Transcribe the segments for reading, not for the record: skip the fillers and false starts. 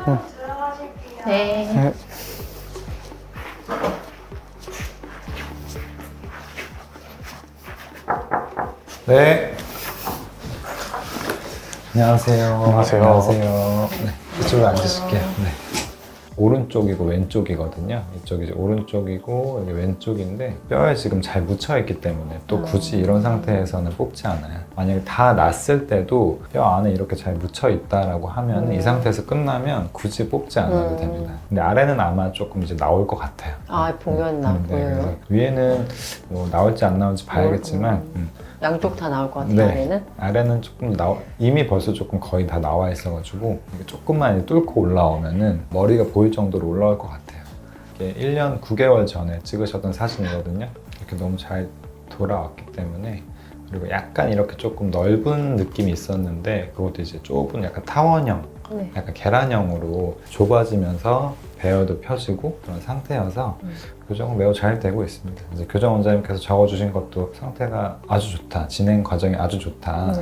들어가실게요. 네. 네. 안녕하세요. 안녕하세요. 안녕하세요. 네, 이쪽으로 앉으실게요. 네. 오른쪽이고 왼쪽이거든요. 이쪽이 이제 오른쪽이고 여기 왼쪽인데 뼈에 지금 잘 묻혀 있기 때문에 또 굳이 이런 상태에서는 뽑지 않아요. 만약에 다 났을 때도 뼈 안에 이렇게 잘 묻혀 있다라고 하면 이 상태에서 끝나면 굳이 뽑지 않아도 됩니다. 근데 아래는 아마 조금 이제 나올 것 같아요. 아, 보면 나 네, 그래서 보여요. 위에는 뭐 나올지 안 나올지 봐야겠지만 양쪽 다 나올 것 같아요, 네. 아래는. 아래는 조금 이미 벌써 조금 거의 다 나와 있어가지고 이게 조금만 이제 뚫고 올라오면은 머리가 보일 정도로 올라올 것 같아요. 이게 1년 9개월 전에 찍으셨던 사진이거든요. 이렇게 너무 잘 돌아왔기 때문에. 그리고 약간 이렇게 조금 넓은 느낌이 있었는데 그것도 이제 좁은 약간 타원형, 네. 약간 계란형으로 좁아지면서 배열도 펴지고 그런 상태여서 교정은 매우 잘 되고 있습니다. 이제 교정 원장님께서 적어주신 것도 상태가 아주 좋다, 진행 과정이 아주 좋다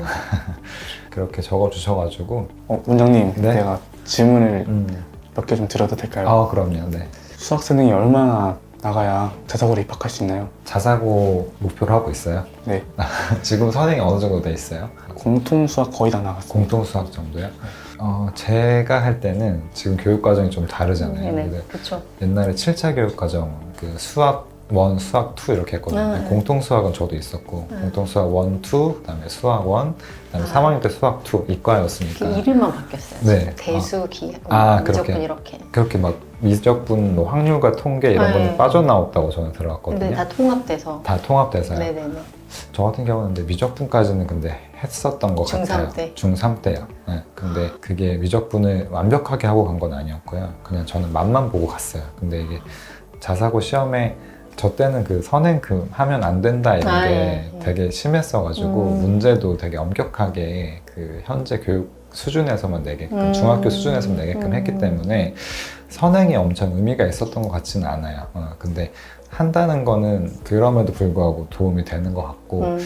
그렇게 적어주셔가지고 원장님, 네. 내가 질문을 몇 개 좀 드려도 될까요? 그럼요. 네. 수학 수능이 얼마나 나가야 자사고로 입학할 수 있나요? 자사고 목표로 하고 있어요. 네. 지금 선행이 어느 정도 돼 있어요? 공통 수학 거의 다 나갔어요. 공통 수학 정도요? 제가 할 때는 지금 교육 과정이 좀 다르잖아요. 네네. 근데 그쵸. 옛날에 7차 교육 과정 그 수학 1, 수학 2 이렇게 했거든요. 네. 공통 수학은 저도 있었고 공통 수학 1, 2, 그다음에 수학 1, 그다음에 3학년 때 수학 2 이과였으니까 그 이름만 바뀌었어요. 네. 대수, 기, 아, 무조건 그렇게. 이렇게. 그렇게 막 미적분, 뭐 확률과 통계 이런 네. 거는 빠져나왔다고 저는 들어왔거든요. 근데 다 통합돼서. 다 통합돼서요. 네네네. 저 같은 경우는 근데 미적분까지는 근데 했었던 것 중3 같아요. 때? 중3 때요. 네. 근데 그게 미적분을 완벽하게 하고 간 건 아니었고요. 그냥 저는 맛만 보고 갔어요. 근데 이게 자사고 시험에 저 때는 그 선행 하면 안 된다 이런 아, 게 예. 되게 심했어가지고 문제도 되게 엄격하게 그 현재 교육 수준에서만 내게끔 중학교 수준에서만 내게끔 했기 때문에 선행이 엄청 의미가 있었던 것 같지는 않아요. 근데 한다는 거는 그럼에도 불구하고 도움이 되는 것 같고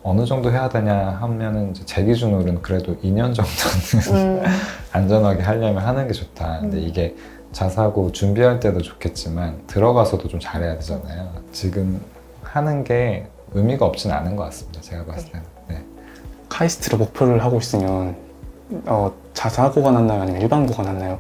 어느 정도 해야 되냐 하면은 이제 제 기준으로는 그래도 2년 정도는 안전하게 하려면 하는 게 좋다. 근데 이게 자사고 준비할 때도 좋겠지만 들어가서도 좀 잘해야 되잖아요. 지금 하는 게 의미가 없진 않은 것 같습니다. 제가 봤을 때는. 네. 카이스트를 목표를 하고 있으면 자사고가 낫나요? 아니면 일반고가 낫나요?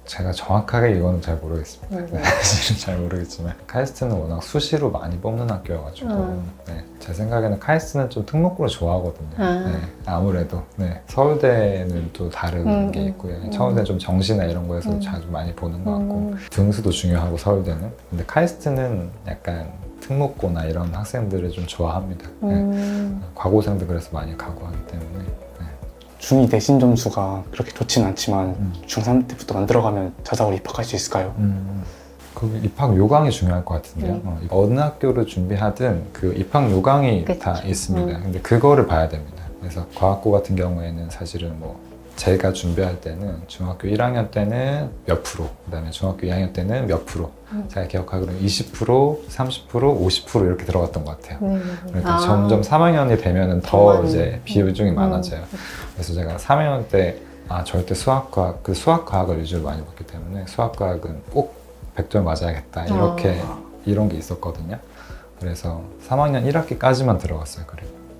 제가 정확하게 이거는 잘 모르겠습니다. 네, 사실은 잘 모르겠지만 카이스트는 워낙 수시로 많이 뽑는 학교여가지고 네, 제 생각에는 카이스트는 좀 특목고를 좋아하거든요. 네, 아무래도 네, 서울대는 또 다른 게 있고요. 서울대는 좀 정시나 이런 거에서 자주 많이 보는 것 같고 등수도 중요하고 서울대는. 근데 카이스트는 약간 특목고나 이런 학생들을 좀 좋아합니다. 네, 과고생도 그래서 많이 가고 하기 때문에. 중2 내신 점수가 그렇게 좋진 않지만 중3 때부터 안 들어가면 자사고로 입학할 수 있을까요? 그 입학 요강이 중요할 것 같은데요. 어느 학교를 준비하든 그 입학 요강이 그쵸. 다 있습니다. 근데 그거를 봐야 됩니다. 그래서 과학고 같은 경우에는 사실은 뭐 제가 준비할 때는 중학교 1학년 때는 몇 프로, 그다음에 중학교 2학년 때는 몇 프로, 제가 기억하기로는 20%, 30%, 50% 이렇게 들어갔던 것 같아요. 그러니까 점점 3학년이 되면은 더 이제 비중이 많아져요. 그래서 제가 3학년 때 절대 수학과학, 그 수학과학을 위주로 많이 봤기 때문에 수학과학은 꼭 100점 맞아야겠다 이렇게 이런 게 있었거든요. 그래서 3학년 1학기까지만 들어갔어요.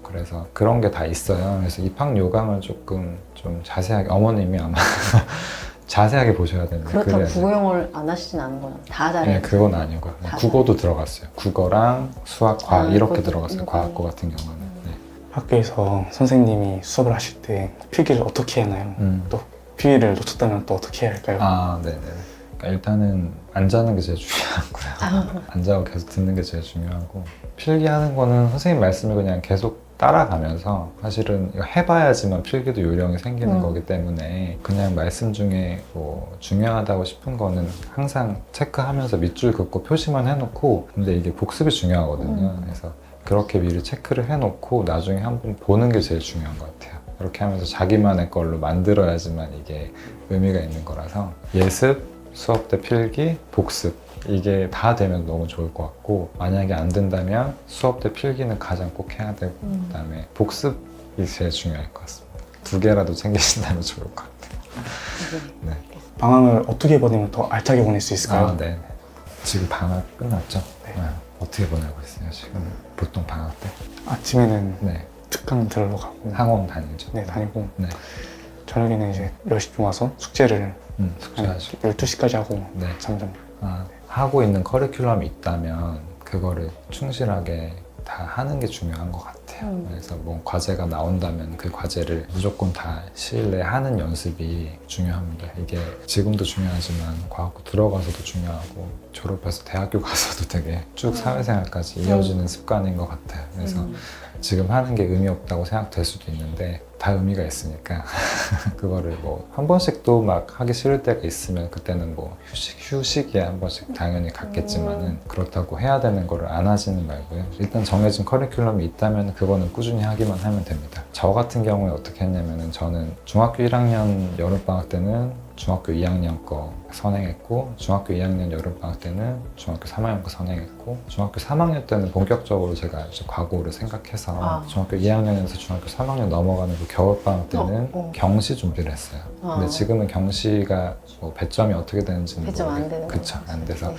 그래서 그런 게 다 있어요. 그래서 입학 요강을 조금 좀 자세하게 어머님이 아마 자세하게 보셔야 되는데 그렇다고 국어 영어를 안 하시진 않은 거죠? 다 잘해요? 네, 그건 아니고요. 국어도 들어갔어요. 국어랑 수학, 과학 이렇게 그것도 들어갔어요. 과학고 같은 경우는. 네. 학교에서 선생님이 수업을 하실 때 필기를 어떻게 하나요? 또 필기를 놓쳤다면 또 어떻게 해야 할까요? 네네. 그러니까 일단은 안 자는 게 제일 중요하고요. 안 자고 계속 듣는 게 제일 중요하고 필기하는 거는 선생님 말씀을 그냥 계속 따라가면서 사실은 이거 해봐야지만 필기도 요령이 생기는 거기 때문에 그냥 말씀 중에 뭐 중요하다고 싶은 거는 항상 체크하면서 밑줄 긋고 표시만 해놓고 근데 이게 복습이 중요하거든요. 그래서 그렇게 미리 체크를 해놓고 나중에 한번 보는 게 제일 중요한 것 같아요. 그렇게 하면서 자기만의 걸로 만들어야지만 이게 의미가 있는 거라서 예습, 수업 때 필기, 복습 이게 다 되면 너무 좋을 것 같고 만약에 안 된다면 수업 때 필기는 가장 꼭 해야 되고 그다음에 복습이 제일 중요할 것 같습니다. 2개라도 챙기신다면 좋을 것 같아요. 네. 방학을 어떻게 보내면 더 알차게 보낼 수 있을까요? 아, 네. 지금 방학 끝났죠? 네. 어떻게 보내고 있어요, 지금? 보통 방학 때? 아침에는 네. 특강 들으러 가고 학원 다니죠? 네, 다니고 네. 저녁에는 이제 10시쯤 와서 숙제를 숙제하시고. 12시까지 하고 네. 잠좀 하고 있는 커리큘럼이 있다면 그거를 충실하게 다 하는 게 중요한 것 같아요. 그래서 뭐 과제가 나온다면 그 과제를 무조건 다 시일 내에 하는 연습이 중요합니다. 이게 지금도 중요하지만 과학부 들어가서도 중요하고 졸업해서 대학교 가서도 되게 쭉 사회생활까지 이어지는 습관인 것 같아요. 그래서 지금 하는 게 의미 없다고 생각될 수도 있는데 다 의미가 있으니까 그거를 뭐 한 번씩도 막 하기 싫을 때가 있으면 그때는 뭐 휴식이야 한 번씩 당연히 갖겠지만은 그렇다고 해야 되는 거를 안 하지는 말고요. 일단 정해진 커리큘럼이 있다면 그거는 꾸준히 하기만 하면 됩니다. 저 같은 경우에 어떻게 했냐면은 저는 중학교 1학년 여름방학 때는 중학교 2학년 거 선행했고 중학교 2학년 여름방학 때는 중학교 3학년 거 선행했고 중학교 3학년 때는 본격적으로 제가 이제 과고를 생각해서 중학교 2학년에서 중학교 3학년 넘어가는 그 겨울방학 때는 경시 준비를 했어요. 근데 지금은 경시가 뭐 배점이 어떻게 되는지는 배점 안 되는 그쵸, 안 돼서 네.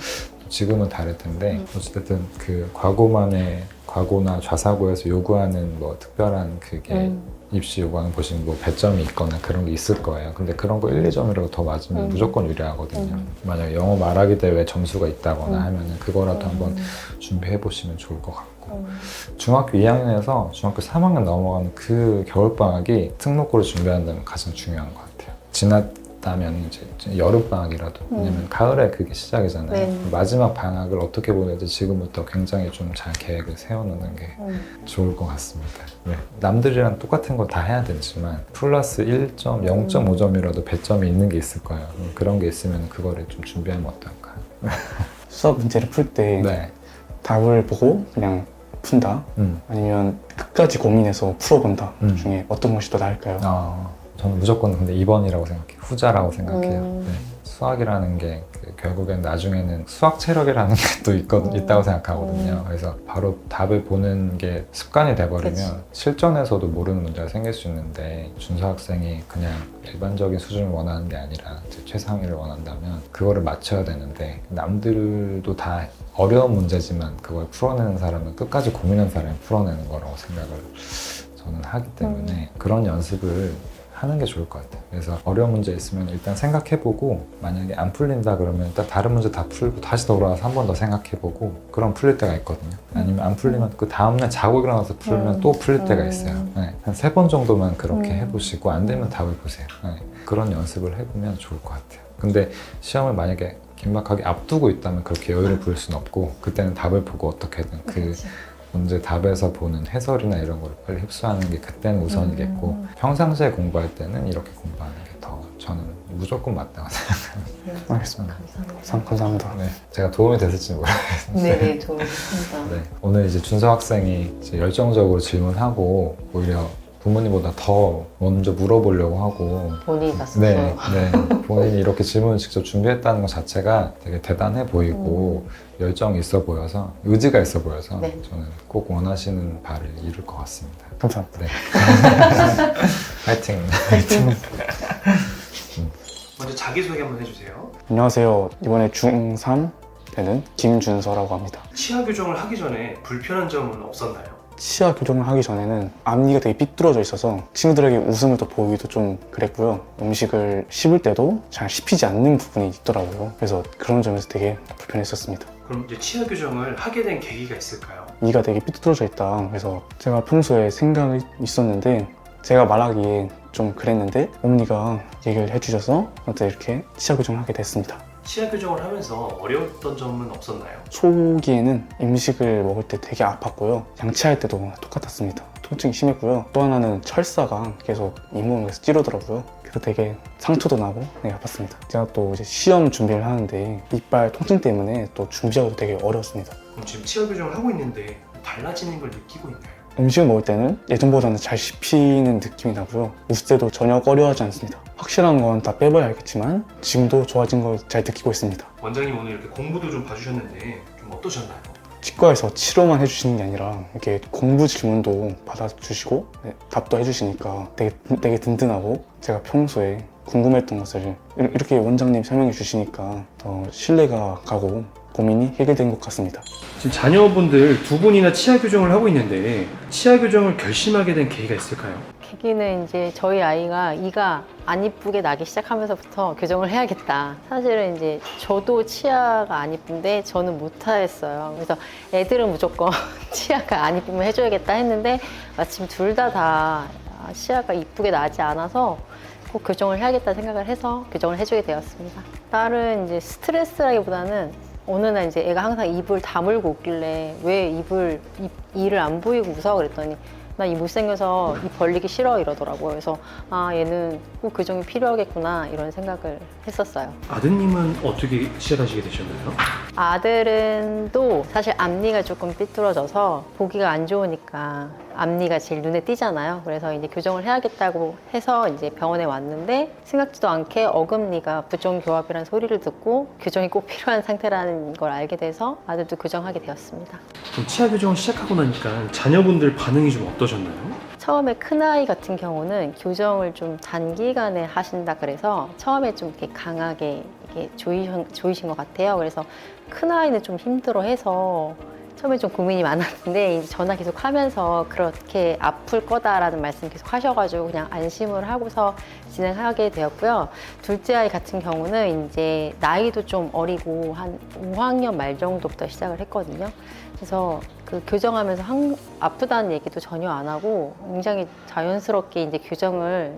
지금은 다를 텐데 어쨌든 그 과고만의 과고나 좌사고에서 요구하는 뭐 특별한 그게 입시 요구하는 보시면 뭐 배점이 있거나 그런 게 있을 거예요. 근데 그런 거 1, 2점이라도 더 맞으면 무조건 유리하거든요. 만약에 영어 말하기 대회 점수가 있다거나 하면은 그거라도 한번 준비해 보시면 좋을 것 같고 중학교 2학년에서 중학교 3학년 넘어가는 그 겨울방학이 특목고를 준비한다면 가장 중요한 것 같아요. 지났다면 이제 여름방학이라도 왜냐면 가을에 그게 시작이잖아요. 네. 마지막 방학을 어떻게 보낼지 지금부터 굉장히 좀 잘 계획을 세워놓는 게 좋을 것 같습니다. 네. 남들이랑 똑같은 거 다 해야 되지만 플러스 1점, 0.5점이라도 배점이 있는 게 있을 거예요. 그런 게 있으면 그거를 좀 준비하면 어떨까? 수학 문제를 풀 때 네. 답을 보고 그냥 푼다 아니면 끝까지 고민해서 풀어본다 중에 어떤 것이 더 나을까요? 저는 무조건 근데 2번이라고 생각해요. 후자라고 생각해요. 네. 수학이라는 게 결국엔 나중에는 수학 체력이라는 게 또 있다고 생각하거든요. 그래서 바로 답을 보는 게 습관이 돼버리면 그치. 실전에서도 모르는 문제가 생길 수 있는데 준수학생이 그냥 일반적인 수준을 원하는 게 아니라 이제 최상위를 원한다면 그거를 맞춰야 되는데 남들도 다 어려운 문제지만 그걸 풀어내는 사람은 끝까지 고민한 사람이 풀어내는 거라고 생각을 저는 하기 때문에 그런 연습을 하는 게 좋을 것 같아요. 그래서 어려운 문제 있으면 일단 생각해보고 만약에 안 풀린다 그러면 일단 다른 문제 다 풀고 다시 돌아와서 한 번 더 생각해보고 그럼 풀릴 때가 있거든요. 아니면 안 풀리면 그 다음날 자고 일어나서 풀면 또 풀릴 때가 있어요. 네. 한 3번 정도만 그렇게 해보시고 안 되면 답을 보세요. 네. 그런 연습을 해보면 좋을 것 같아요. 근데 시험을 만약에 긴박하게 앞두고 있다면 그렇게 여유를 부릴 수는 없고 그때는 답을 보고 어떻게든 그 문제 답에서 보는 해설이나 이런 걸 빨리 흡수하는 게 그때는 우선이겠고 평상시에 공부할 때는 이렇게 공부하는 게 더 저는 무조건 맞다고 생각합니다. 알겠습니다. 감사합니다. 감사합니다. 네, 제가 도움이 됐을지 모르겠는데 네, 좋습니다. 네, 오늘 이제 준서 학생이 이제 열정적으로 질문하고 오히려 부모님보다 더 먼저 물어보려고 하고 본인이 갔었어. 네, 본인이 이렇게 질문을 직접 준비했다는 것 자체가 되게 대단해 보이고 열정이 있어 보여서 의지가 있어 보여서 네. 저는 꼭 원하시는 바를 이룰 것 같습니다. 감사합니다. 네. 파이팅. 먼저 자기소개 한번 해주세요. 안녕하세요. 이번에 중3 되는 김준서라고 합니다. 치아 교정을 하기 전에 불편한 점은 없었나요? 치아 교정을 하기 전에는 앞니가 되게 삐뚤어져 있어서 친구들에게 웃음을 더 보이기도 좀 그랬고요. 음식을 씹을 때도 잘 씹히지 않는 부분이 있더라고요. 그래서 그런 점에서 되게 불편했었습니다. 그럼 이제 치아 교정을 하게 된 계기가 있을까요? 이가 되게 삐뚤어져 있다. 그래서 제가 평소에 생각이 있었는데 제가 말하기에 좀 그랬는데 어머니가 얘기를 해주셔서 저한테 이렇게 치아 교정을 하게 됐습니다. 치아 교정을 하면서 어려웠던 점은 없었나요? 초기에는 음식을 먹을 때 되게 아팠고요. 양치할 때도 똑같았습니다. 통증이 심했고요. 또 하나는 철사가 계속 잇몸에서 찌르더라고요. 그래서 되게 상처도 나고 되게 아팠습니다. 제가 또 이제 시험 준비를 하는데 이빨 통증 때문에 또 준비하기도 되게 어려웠습니다. 그럼 지금 치아 교정을 하고 있는데 달라지는 걸 느끼고 있나요? 음식을 먹을 때는 예전보다는 잘 씹히는 느낌이 나고요. 웃을 때도 전혀 꺼려하지 않습니다. 확실한 건 다 빼봐야 알겠지만 지금도 좋아진 걸 잘 느끼고 있습니다. 원장님 오늘 이렇게 공부도 좀 봐주셨는데 좀 어떠셨나요? 치과에서 치료만 해주시는 게 아니라 이렇게 공부 질문도 받아주시고 답도 해주시니까 되게 든든하고 제가 평소에 궁금했던 것을 이렇게 원장님 설명해 주시니까 더 신뢰가 가고 고민이 해결된 것 같습니다. 지금 자녀분들 두 분이나 치아 교정을 하고 있는데 치아 교정을 결심하게 된 계기가 있을까요? 계기는 이제 저희 아이가 이가 안 이쁘게 나기 시작하면서부터 교정을 해야겠다. 사실은 이제 저도 치아가 안 이쁜데 저는 못하겠어요. 그래서 애들은 무조건 치아가 안 이쁘면 해줘야겠다 했는데 마침 둘 다 치아가 이쁘게 나지 않아서 꼭 교정을 해야겠다 생각을 해서 교정을 해주게 되었습니다. 딸은 이제 스트레스라기보다는 어느 날 이제 애가 항상 입을 다물고 웃길래 왜 이를 안 보이고 웃어? 그랬더니 나 이 못생겨서 입 벌리기 싫어 이러더라고요. 그래서 아 얘는 꼭 교정이 필요하겠구나 이런 생각을 했었어요. 아드님은 어떻게 시작하시게 되셨나요? 아들은 또 사실 앞니가 조금 삐뚤어져서 보기가 안 좋으니까 앞니가 제일 눈에 띄잖아요. 그래서 이제 교정을 해야겠다고 해서 이제 병원에 왔는데 생각지도 않게 어금니가 부종교합이라는 소리를 듣고 교정이 꼭 필요한 상태라는 걸 알게 돼서 아들도 교정하게 되었습니다. 그럼 치아 교정을 시작하고 나니까 자녀분들 반응이 좀 어떠셨나요? 처음에 큰아이 같은 경우는 교정을 좀 단기간에 하신다 그래서 처음에 좀 이렇게 강하게 이렇게 조이신 것 같아요. 그래서 큰아이는 좀 힘들어해서 처음에 좀 고민이 많았는데 이제 전화 계속 하면서 그렇게 아플 거다라는 말씀 계속 하셔가지고 그냥 안심을 하고서 진행하게 되었고요. 둘째 아이 같은 경우는 이제 나이도 좀 어리고 한 5학년 말 정도부터 시작을 했거든요. 그래서 그 교정하면서 아프다는 얘기도 전혀 안 하고 굉장히 자연스럽게 이제 교정을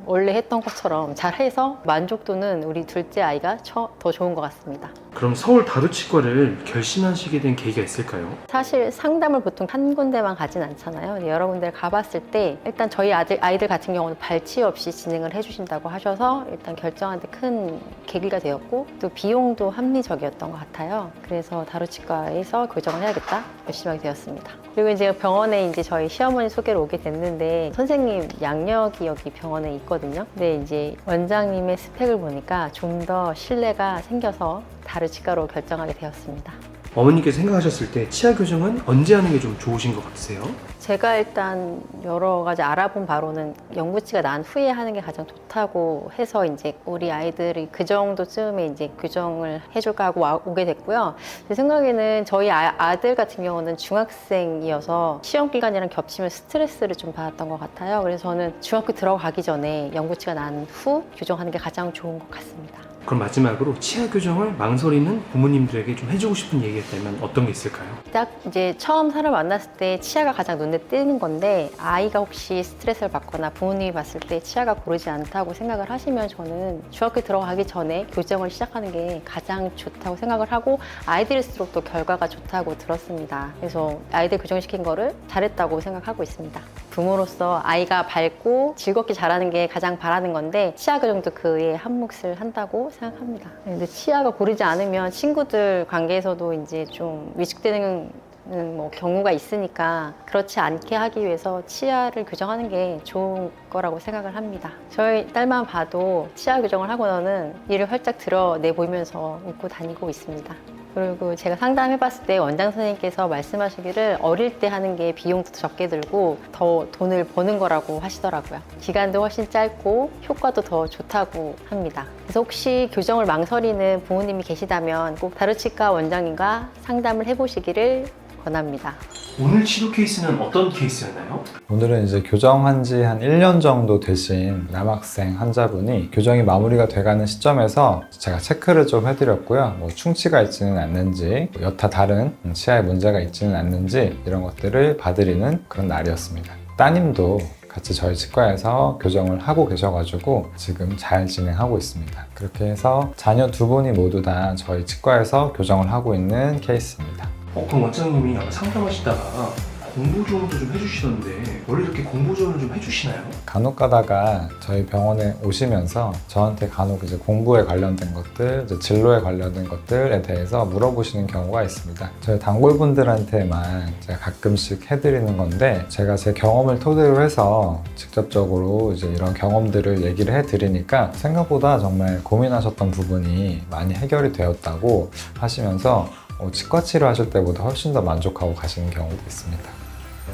원래 했던 것처럼 잘해서 만족도는 우리 둘째 아이가 더 좋은 것 같습니다. 그럼 서울 다루치과를 결심하시게 된 계기가 있을까요? 사실 상담을 보통 한 군데만 가진 않잖아요. 여러 군데를 가봤을 때 일단 저희 아이들 같은 경우는 발치 없이 진행을 해주신다고 하셔서 일단 결정하는 데 큰 계기가 되었고 또 비용도 합리적이었던 것 같아요. 그래서 다루치과에서 교정을 해야겠다 결심하게 되었습니다. 그리고 이제 병원에 이제 저희 시어머니 소개로 오게 됐는데 선생님 양력이 여기 병원에 있거든요. 근데 이제 원장님의 스펙을 보니까 좀 더 신뢰가 생겨서 다루치과로 결정하게 되었습니다. 어머니께서 생각하셨을 때 치아 교정은 언제 하는 게 좀 좋으신 것 같으세요? 제가 일단 여러 가지 알아본 바로는 영구치가 난 후에 하는 게 가장 좋다고 해서 이제 우리 아이들이 그 정도쯤에 이제 교정을 해줄까 하고 오게 됐고요. 제 생각에는 저희 아들 같은 경우는 중학생이어서 시험 기간이랑 겹치면 스트레스를 좀 받았던 것 같아요. 그래서 저는 중학교 들어가기 전에 영구치가 난 후 교정하는 게 가장 좋은 것 같습니다. 그럼 마지막으로 치아 교정을 망설이는 부모님들에게 좀 해주고 싶은 얘기가 있다면 어떤 게 있을까요? 딱 이제 처음 사람 만났을 때 치아가 가장 눈에 띄는 건데 아이가 혹시 스트레스를 받거나 부모님이 봤을 때 치아가 고르지 않다고 생각을 하시면 저는 중학교 들어가기 전에 교정을 시작하는 게 가장 좋다고 생각을 하고 아이들일수록 또 결과가 좋다고 들었습니다. 그래서 아이들 교정시킨 거를 잘했다고 생각하고 있습니다. 부모로서 아이가 밝고 즐겁게 자라는 게 가장 바라는 건데 치아 교정도 그에 한 몫을 한다고 생각합니다. 근데 치아가 고르지 않으면 친구들 관계에서도 이제 좀 위축되는 뭐 경우가 있으니까 그렇지 않게 하기 위해서 치아를 교정하는 게 좋은 거라고 생각을 합니다. 저희 딸만 봐도 치아 교정을 하고는 이를 활짝 드러내 보이면서 웃고 다니고 있습니다. 그리고 제가 상담해봤을 때 원장 선생님께서 말씀하시기를 어릴 때 하는 게 비용도 적게 들고 더 돈을 버는 거라고 하시더라고요. 기간도 훨씬 짧고 효과도 더 좋다고 합니다. 그래서 혹시 교정을 망설이는 부모님이 계시다면 꼭 다루치과 원장님과 상담을 해보시기를 권합니다. 오늘 치료 케이스는 어떤 케이스였나요? 오늘은 이제 교정한 지 한 1년 정도 되신 남학생 환자분이 교정이 마무리가 돼가는 시점에서 제가 체크를 좀 해드렸고요. 뭐 충치가 있지는 않는지, 여타 다른 치아에 문제가 있지는 않는지 이런 것들을 봐드리는 그런 날이었습니다. 따님도 같이 저희 치과에서 교정을 하고 계셔가지고 지금 잘 진행하고 있습니다. 그렇게 해서 자녀 두 분이 모두 다 저희 치과에서 교정을 하고 있는 케이스입니다. 그럼 원장님이 아마 상담하시다가 공부 지원도 좀 해주시던데 원래 이렇게 공부 지원을 좀 해주시나요? 간혹 가다가 저희 병원에 오시면서 저한테 간혹 이제 공부에 관련된 것들, 이제 진로에 관련된 것들에 대해서 물어보시는 경우가 있습니다. 저희 단골분들한테만 제가 가끔씩 해드리는 건데 제가 제 경험을 토대로 해서 직접적으로 이제 이런 경험들을 얘기를 해드리니까 생각보다 정말 고민하셨던 부분이 많이 해결이 되었다고 하시면서 치과 치료하실 때보다 훨씬 더 만족하고 가시는 경우도 있습니다.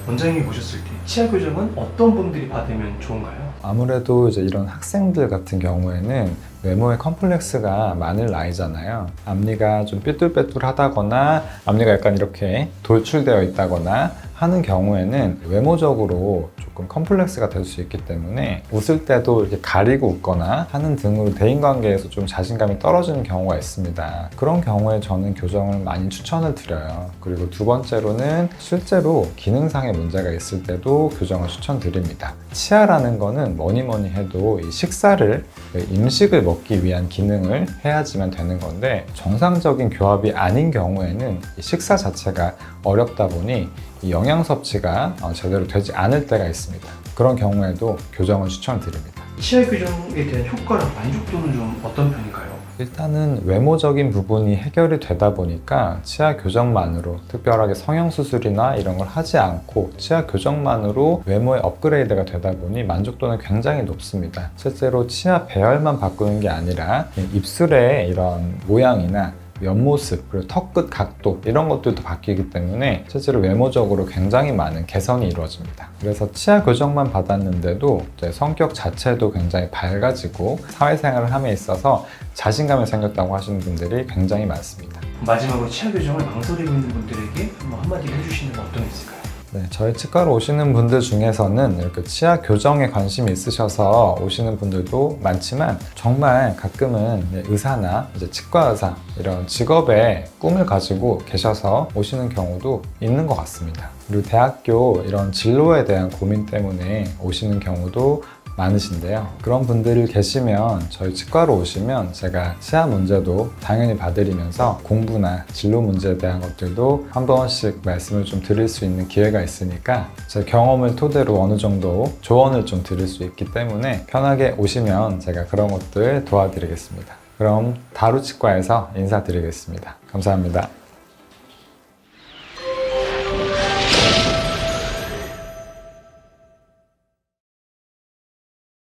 원장님이 보셨을 때 치아 교정은 어떤 분들이 받으면 좋은가요? 아무래도 이제 이런 학생들 같은 경우에는 외모에 컴플렉스가 많을 나이잖아요. 앞니가 좀 삐뚤빼뚤하다거나 앞니가 약간 이렇게 돌출되어 있다거나 하는 경우에는 외모적으로 조금 컴플렉스가 될 수 있기 때문에 웃을 때도 이렇게 가리고 웃거나 하는 등으로 대인관계에서 좀 자신감이 떨어지는 경우가 있습니다. 그런 경우에 저는 교정을 많이 추천을 드려요. 그리고 두 번째로는 실제로 기능상의 문제가 있을 때도 교정을 추천드립니다. 치아라는 거는 뭐니 해도 이 식사를, 음식을 먹기 위한 기능을 해야지만 되는 건데 정상적인 교합이 아닌 경우에는 이 식사 자체가 어렵다 보니 이 영양 섭취가 제대로 되지 않을 때가 있습니다. 그런 경우에도 교정을 추천드립니다. 치아 교정에 대한 효과랑 만족도는 좀 어떤 편인가요? 일단은 외모적인 부분이 해결이 되다 보니까 치아 교정만으로 특별하게 성형수술이나 이런 걸 하지 않고 치아 교정만으로 외모의 업그레이드가 되다 보니 만족도는 굉장히 높습니다. 실제로 치아 배열만 바꾸는 게 아니라 입술의 이런 모양이나 옆모습, 그리고 턱끝 각도 이런 것들도 바뀌기 때문에 실제로 외모적으로 굉장히 많은 개선이 이루어집니다. 그래서 치아 교정만 받았는데도 성격 자체도 굉장히 밝아지고 사회생활을 함에 있어서 자신감이 생겼다고 하시는 분들이 굉장히 많습니다. 마지막으로 치아 교정을 망설이고 있는 분들에게 한마디 해주시는 건 어떤 게 있을까요? 네, 저희 치과로 오시는 분들 중에서는 이렇게 치아 교정에 관심이 있으셔서 오시는 분들도 많지만 정말 가끔은 의사나 이제 치과 의사 이런 직업에 꿈을 가지고 계셔서 오시는 경우도 있는 것 같습니다. 그리고 대학교 이런 진로에 대한 고민 때문에 오시는 경우도 많으신데요. 그런 분들이 계시면 저희 치과로 오시면 제가 치아 문제도 당연히 봐드리면서 공부나 진로 문제에 대한 것들도 한 번씩 말씀을 좀 드릴 수 있는 기회가 있으니까 제 경험을 토대로 어느 정도 조언을 좀 드릴 수 있기 때문에 편하게 오시면 제가 그런 것들 도와드리겠습니다. 그럼 다루치과에서 인사드리겠습니다. 감사합니다.